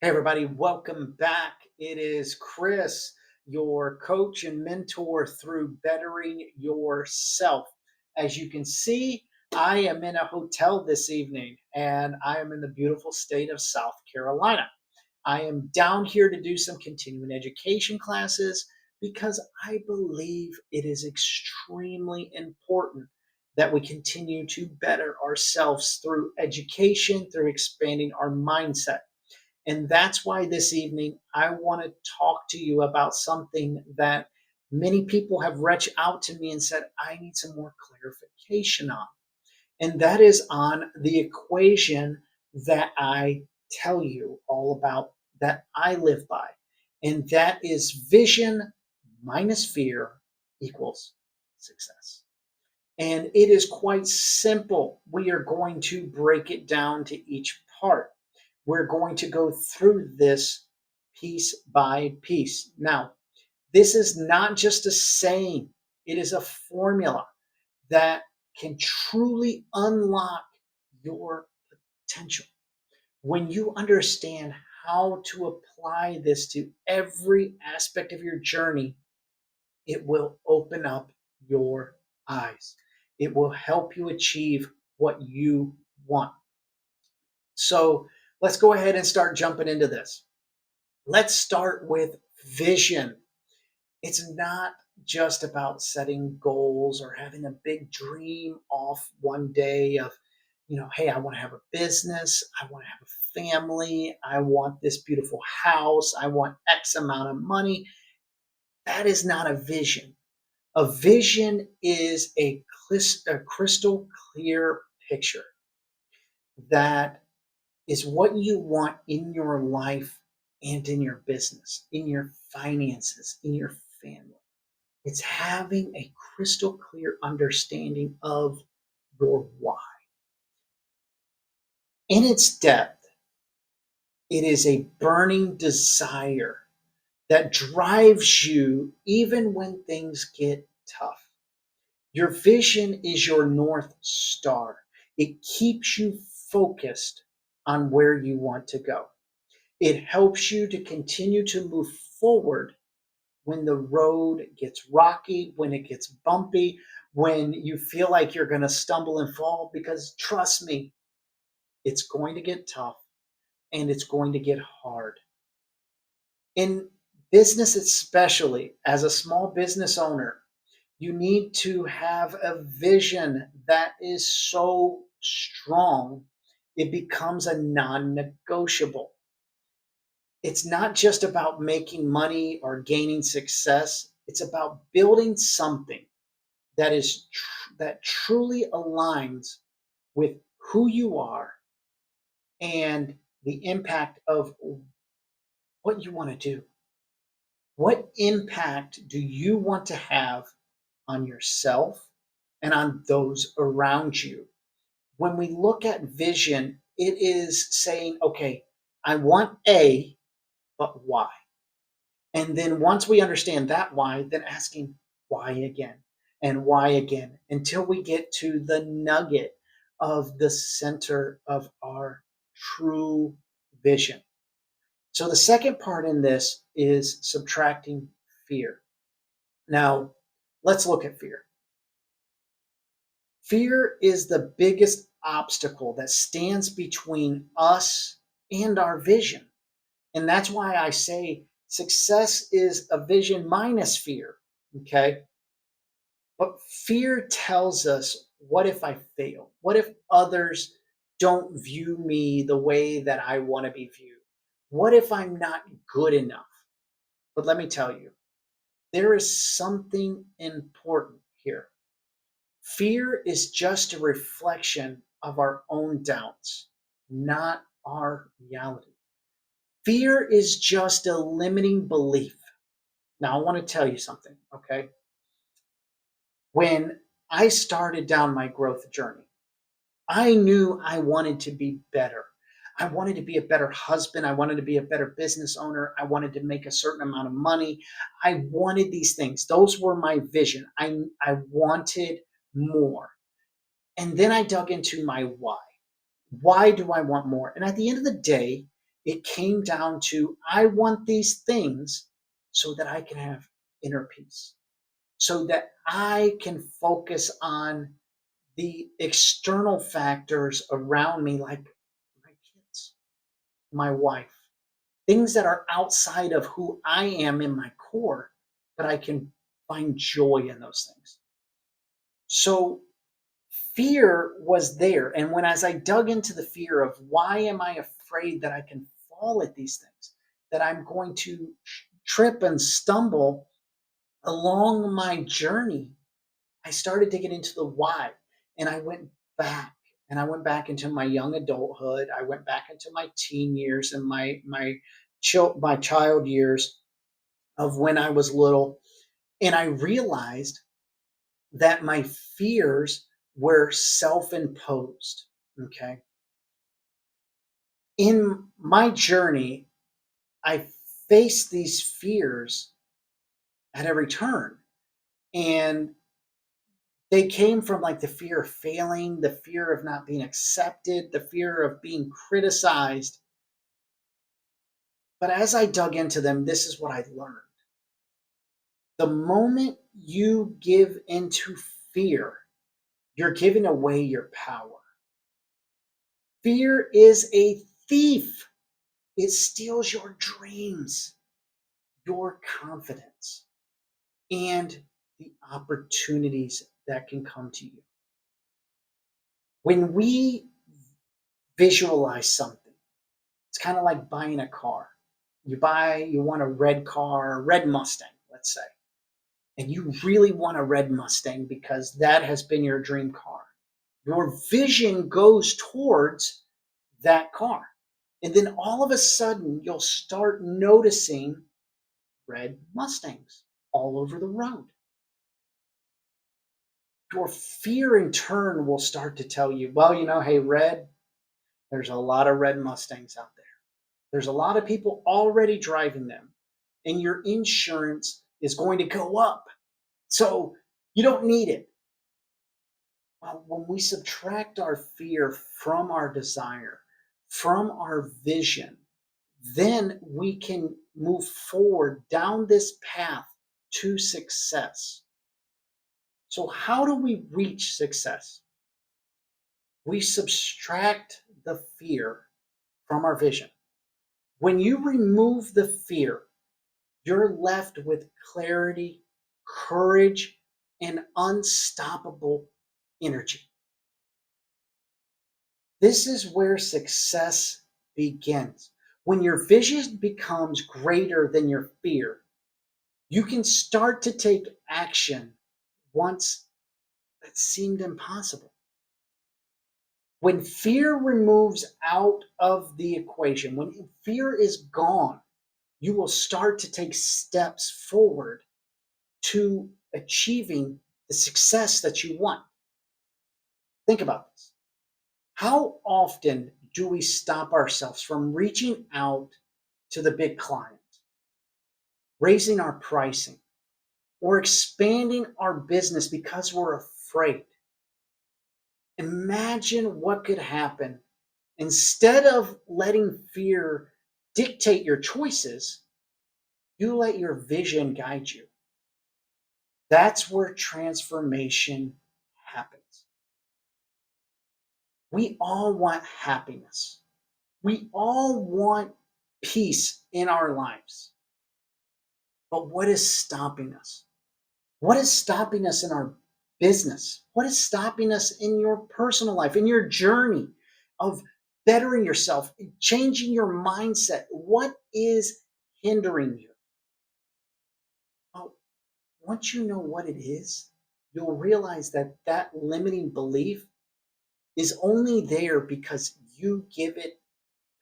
Hey, everybody, welcome back. It is Chris, your coach and mentor through bettering yourself. As you can see, I am in a hotel this evening and I am in the beautiful state of South Carolina. I am down here to do some continuing education classes because I believe it is extremely important that we continue to better ourselves through education, through expanding our mindset. And that's why this evening I want to talk to you about something that many people have reached out to me and said, I need some more clarification on. And that is on the equation that I tell you all about, that I live by. And that is vision minus fear equals success. And it is quite simple. We are going to break it down to each part. We're going to go through this piece by piece. Now, this is not just a saying, it is a formula that can truly unlock your potential. When you understand how to apply this to every aspect of your journey, it will open up your eyes. It will help you achieve what you want. So let's go ahead and start jumping into this. Let's start with vision. It's not just about setting goals or having a big dream off one day of, hey, I want to have a business. I want to have a family. I want this beautiful house. I want X amount of money. That is not a vision. A vision is a crystal clear picture that is what you want in your life and in your business, in your finances, in your family. It's having a crystal clear understanding of your why. In its depth, it is a burning desire that drives you even when things get tough. Your vision is your North Star. It keeps you focused on where you want to go. It helps you to continue to move forward when the road gets rocky, when it gets bumpy, when you feel like you're going to stumble and fall, because trust me, it's going to get tough and it's going to get hard. In business, especially as a small business owner, you need to have a vision that is so strong, it becomes a non negotiable. It's not just about making money or gaining success, it's about building something that truly aligns with who you are and the impact of what you want to do. What impact do you want to have on yourself and on those around you? When we look at vision, it is saying, okay, I want A, but why? And then once we understand that why, then asking why again and why again until we get to the nugget of the center of our true vision. So the second part in this is subtracting fear. Now, let's look at fear. Fear is the biggest obstacle that stands between us and our vision. And that's why I say success is a vision minus fear. Okay. But fear tells us, what if I fail? What if others don't view me the way that I want to be viewed? What if I'm not good enough? But let me tell you, there is something important here. Fear is just a reflection of our own doubts, not our reality. Fear is just a limiting belief. Now, I want to tell you something, okay? When I started down my growth journey, I knew I wanted to be better. I wanted to be a better husband. I wanted to be a better business owner. I wanted to make a certain amount of money. I wanted these things. Those were my vision. I wanted more. And then I dug into my why. Why do I want more? And at the end of the day, It came down to I want these things so that I can have inner peace, so that I can focus on the external factors around me, like my kids, my wife, things that are outside of who I am in my core, but I can find joy in those things. So fear was there. And when as I dug into the fear of why am I afraid that I can fall at these things, that I'm going to trip and stumble along my journey, I started to get into the why. And I went back and I went back into my young adulthood. I went back into my teen years and my child years of when I was little. And I realized that my fears were self-imposed. Okay. In my journey, I faced these fears at every turn. And they came from like the fear of failing, the fear of not being accepted, the fear of being criticized. But as I dug into them, this is what I learned. The moment you give into fear, you're giving away your power. Fear is a thief. It steals your dreams, your confidence, and the opportunities that can come to you. When we visualize something, it's kind of like buying a car. You want a red car, a red Mustang, let's say, and you really want a red Mustang because that has been your dream car. Your vision goes towards that car. And then all of a sudden, you'll start noticing red Mustangs all over the road. Your fear in turn will start to tell you, well, hey, red, there's a lot of red Mustangs out there. There's a lot of people already driving them, and your insurance is going to go up. So you don't need it. Well, when we subtract our fear from our desire, from our vision, then we can move forward down this path to success. So, how do we reach success? We subtract the fear from our vision. When you remove the fear, you're left with clarity, courage, and unstoppable energy. This is where success begins. When your vision becomes greater than your fear, you can start to take action once that seemed impossible. When fear removes out of the equation, when fear is gone, you will start to take steps forward to achieving the success that you want. Think about this. How often do we stop ourselves from reaching out to the big client, raising our pricing, or expanding our business because we're afraid? Imagine what could happen instead of letting fear dictate your choices, you let your vision guide you. That's where transformation happens. We all want happiness. We all want peace in our lives. But what is stopping us? What is stopping us in our business? What is stopping us in your personal life, in your journey of bettering yourself, changing your mindset? What is hindering you? Well, once you know what it is, you'll realize that that limiting belief is only there because you give it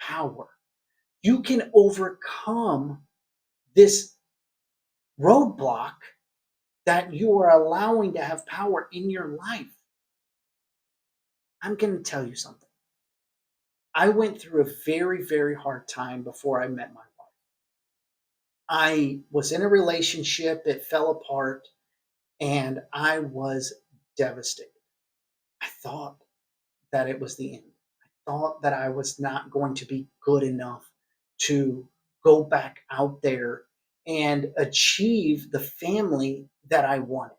power. You can overcome this roadblock that you are allowing to have power in your life. I'm going to tell you something. I went through a very, very hard time before I met my wife. I was in a relationship, it fell apart, and I was devastated. I thought that it was the end. I thought that I was not going to be good enough to go back out there and achieve the family that I wanted.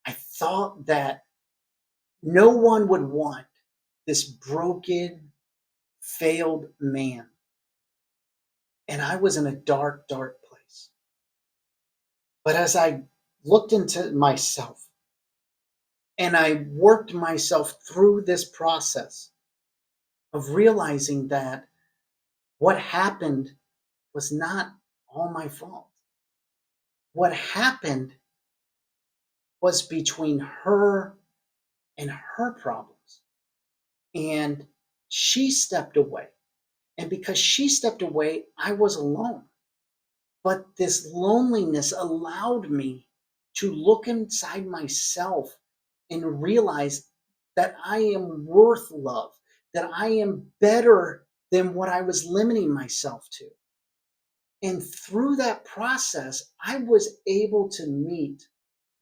I thought that no one would want this broken, failed man. And I was in a dark, dark place. But as I looked into myself and I worked myself through this process of realizing that what happened was not all my fault. What happened was between her and her problems. And she stepped away. And because she stepped away, I was alone. But this loneliness allowed me to look inside myself and realize that I am worth love, that I am better than what I was limiting myself to. And through that process, I was able to meet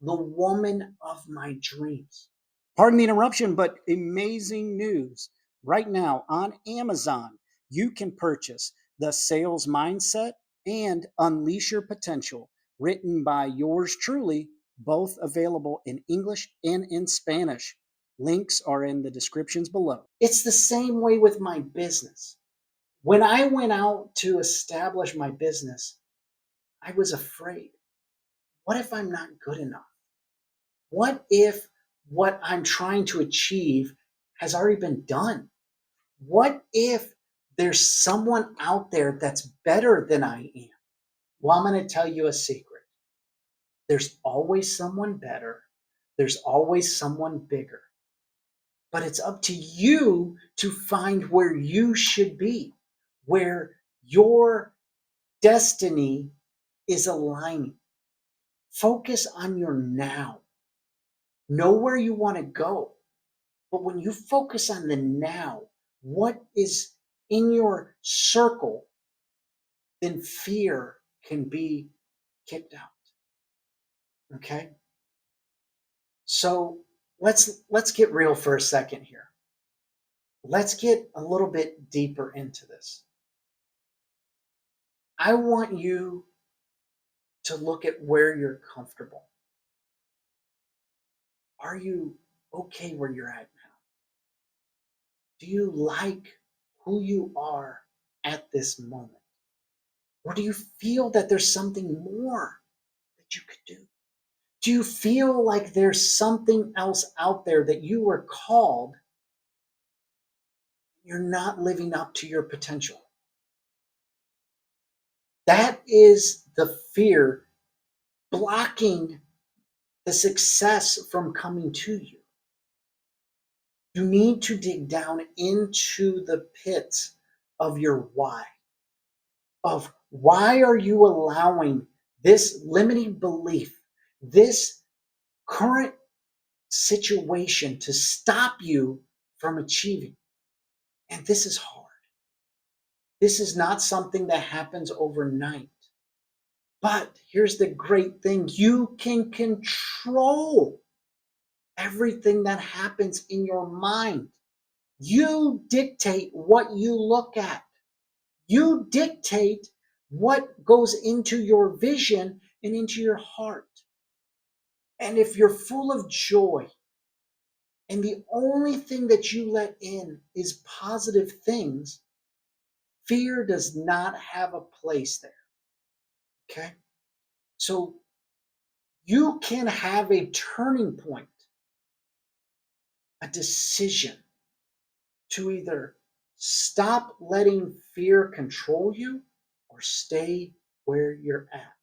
the woman of my dreams. Pardon the interruption, but amazing news. Right now on Amazon, you can purchase The Sales Mindset and Unleash Your Potential, written by yours truly, both available in English and in Spanish. Links are in the descriptions below. It's the same way with my business. When I went out to establish my business, I was afraid. What if I'm not good enough? What if what I'm trying to achieve has already been done? What if there's someone out there that's better than I am? Well, I'm going to tell you a secret. There's always someone better, there's always someone bigger. But it's up to you to find where you should be, where your destiny is aligning. Focus on your now. Know where you want to go. But when you focus on the now, what is in your circle, then fear can be kicked out. Okay? So let's get real for a second here. Let's get a little bit deeper into this. I want you to look at where you're comfortable. Are you okay where you're at now? Do you like who you are at this moment? Or do you feel that there's something more that you could do? Do you feel like there's something else out there that you were called, you're not living up to your potential? That is the fear blocking the success from coming to you. You need to dig down into the pits of your why. Of why are you allowing this limiting belief, this current situation to stop you from achieving? And this is hard. This is not something that happens overnight. But here's the great thing, you can control everything that happens in your mind. You dictate what you look at, you dictate what goes into your vision and into your heart. And if you're full of joy, and the only thing that you let in is positive things, fear does not have a place there. Okay? So you can have a turning point, a decision to either stop letting fear control you or stay where you're at.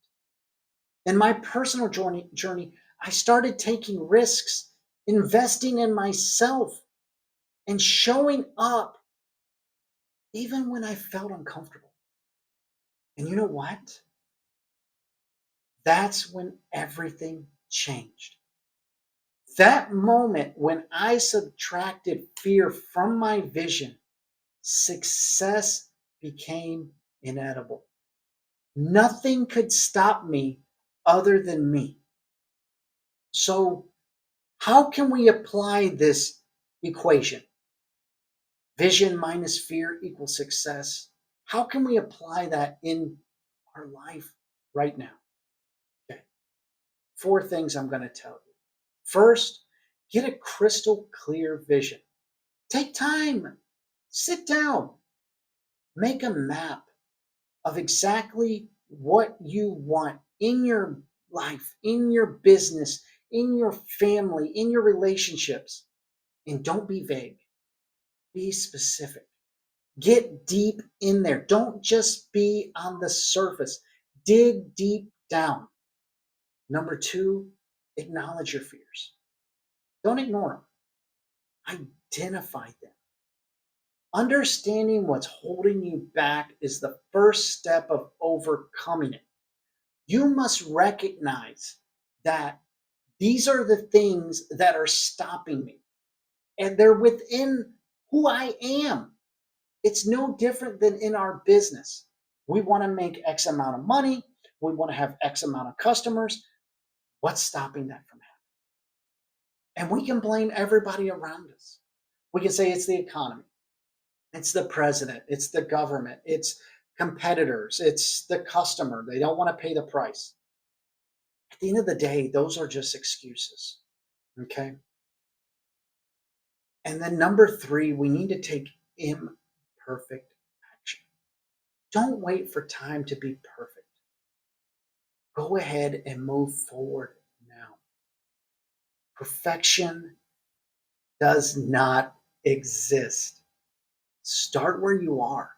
In my personal journey, I started taking risks, investing in myself, and showing up even when I felt uncomfortable. And you know what? That's when everything changed. That moment when I subtracted fear from my vision, success became inedible. Nothing could stop me other than me. So, how can we apply this equation? Vision minus fear equals success. How can we apply that in our life right now? Okay. Four things I'm going to tell you. First, get a crystal clear vision. Take time, sit down, make a map of exactly what you want in your life, in your business, in your family, in your relationships. And don't be vague, be specific. Get deep in there. Don't just be on the surface, dig deep down. Number two, acknowledge your fears. Don't ignore them, identify them. Understanding what's holding you back is the first step of overcoming it. You must recognize that these are the things that are stopping me, and they're within who I am. It's no different than in our business. We want to make X amount of money, we want to have X amount of customers. What's stopping that from happening? And we can blame everybody around us. We can say it's the economy, it's the president, it's the government, it's competitors, it's the customer. They don't want to pay the price. At the end of the day, those are just excuses. Okay. And then number three, we need to take imperfect action. Don't wait for time to be perfect. Go ahead and move forward now. Perfection does not exist. Start where you are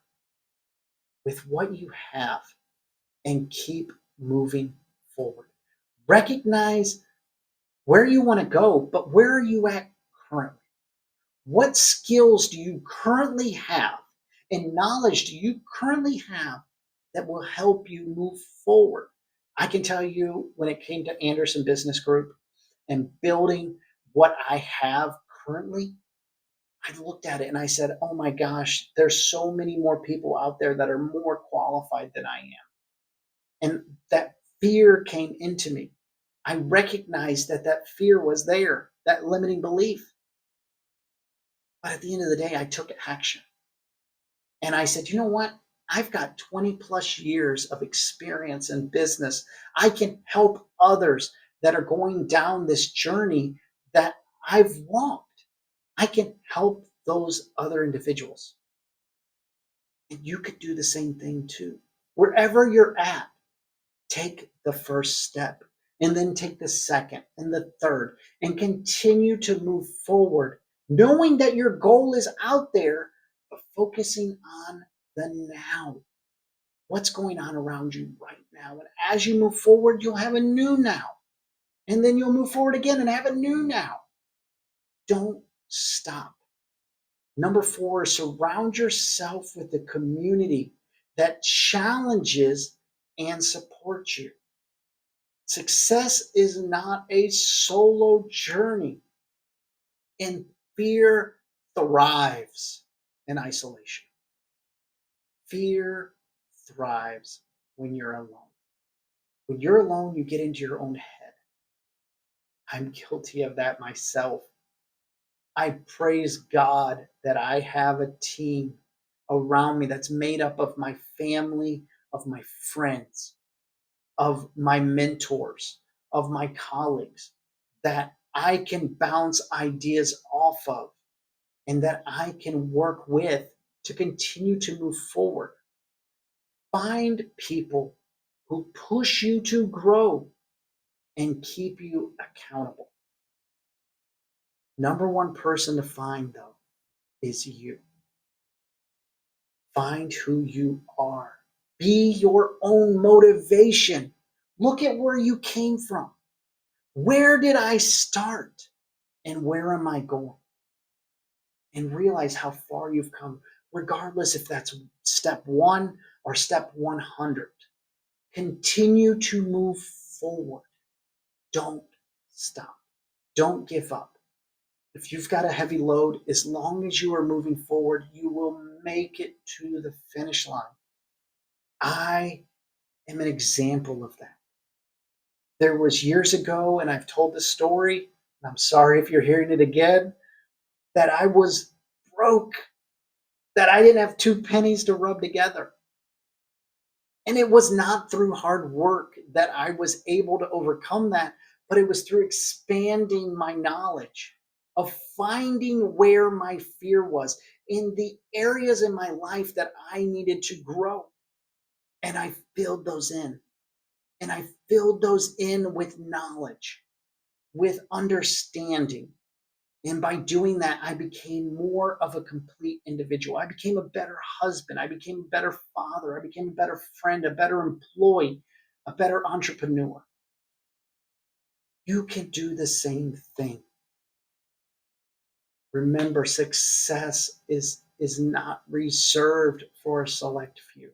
with what you have and keep moving forward. Recognize where you want to go, but where are you at currently? What skills do you currently have and knowledge do you currently have that will help you move forward? I can tell you when it came to Anderson Business Group and building what I have currently, I looked at it and I said, oh my gosh, there's so many more people out there that are more qualified than I am. And that fear came into me. I recognized that that fear was there, that limiting belief. But at the end of the day, I took action. And I said, you know what? I've got 20 plus years of experience in business. I can help others that are going down this journey that I've walked. I can help those other individuals. And you could do the same thing too. Wherever you're at, take the first step and then take the second and the third and continue to move forward, knowing that your goal is out there, but focusing on the now. What's going on around you right now? And as you move forward, you'll have a new now. And then you'll move forward again and have a new now. Don't stop. Number four is surround yourself with a community that challenges and supports you. Success is not a solo journey, and fear thrives in isolation. Fear thrives when you're alone. When you're alone, you get into your own head. I'm guilty of that myself. I praise God that I have a team around me that's made up of my family, of my friends, of my mentors, of my colleagues, that I can bounce ideas off of and that I can work with to continue to move forward. Find people who push you to grow and keep you accountable. Number one person to find, though, is you. Find who you are. Be your own motivation. Look at where you came from. Where did I start? And where am I going? And realize how far you've come, regardless if that's step one or step 100. Continue to move forward. Don't stop. Don't give up. If you've got a heavy load, as long as you are moving forward, you will make it to the finish line. I am an example of that. There was years ago, and I've told this story, and I'm sorry if you're hearing it again, that I was broke, that I didn't have two pennies to rub together. And it was not through hard work that I was able to overcome that, but it was through expanding my knowledge of finding where my fear was in the areas in my life that I needed to grow. And I filled those in. And I filled those in with knowledge, with understanding. And by doing that, I became more of a complete individual. I became a better husband. I became a better father. I became a better friend, a better employee, a better entrepreneur. You can do the same thing. Remember, success is not reserved for a select few.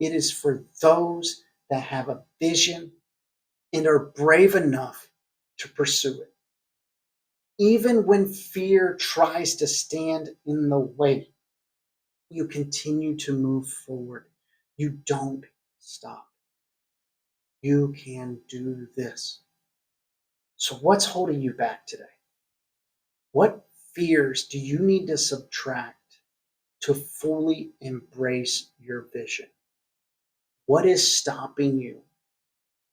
It is for those that have a vision and are brave enough to pursue it. Even when fear tries to stand in the way, you continue to move forward. You don't stop. You can do this. So, what's holding you back today? What fears do you need to subtract to fully embrace your vision? What is stopping you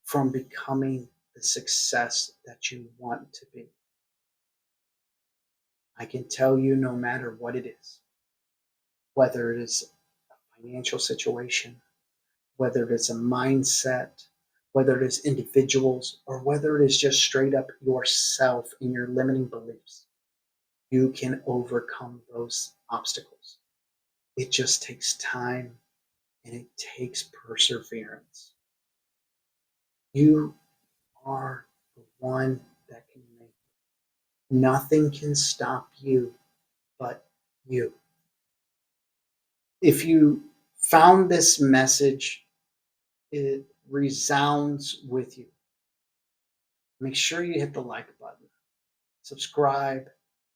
from becoming the success that you want to be? I can tell you no matter what it is, whether it is a financial situation, whether it's a mindset, whether it is individuals, or whether it is just straight up yourself and your limiting beliefs, you can overcome those obstacles. It just takes time and it takes perseverance. You are the one that can make it. Nothing can stop you but you. If you found this message, it resounds with you, make sure you hit the like button, subscribe,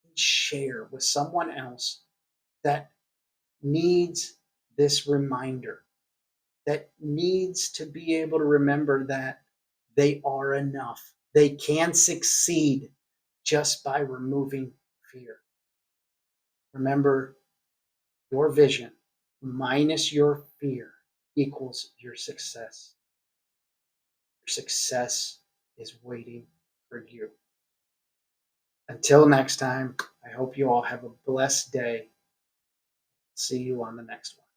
and share with someone else that needs this reminder, that needs to be able to remember that they are enough. They can succeed just by removing fear. Remember, your vision minus your fear equals your success. Your success is waiting for you. Until next time, I hope you all have a blessed day. See you on the next one.